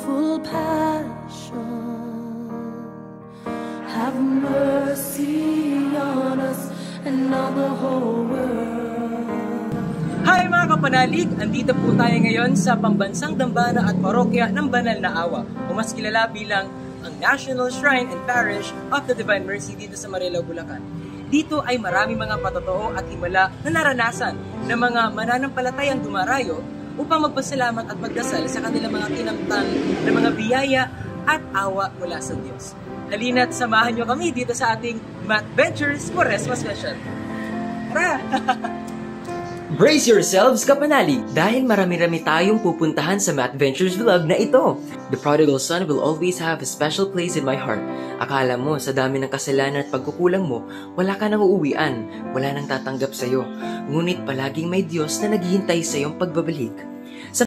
full passion. Have mercy on us and on the whole world. Hi mga kapanalig! Andito po tayo ngayon sa Pambansang Dambana at Parokya ng Banal na Awa, o mas kilala bilang ang National Shrine and Parish of the Divine Mercy dito sa Marilao, Bulacan. Dito ay marami mga patotoo at himala na naranasan ng mga mananampalatayang dumarayo upang magpasalamat at magdasal sa kanilang mga tinamtan na mga biyaya at awa mula sa Diyos. Halina't samahan nyo kami dito sa ating Matventures Quaresma Special. Tara! Brace yourselves, kapanalig! Dahil marami-rami tayong pupuntahan sa Matventures vlog na ito. The prodigal son will always have a special place in my heart. Akala mo, sa dami ng kasalanan at pagkukulang mo, wala ka nang uuwian, wala nang tatanggap sa'yo. Ngunit palaging may Diyos na naghihintay sa iyong pagbabalik.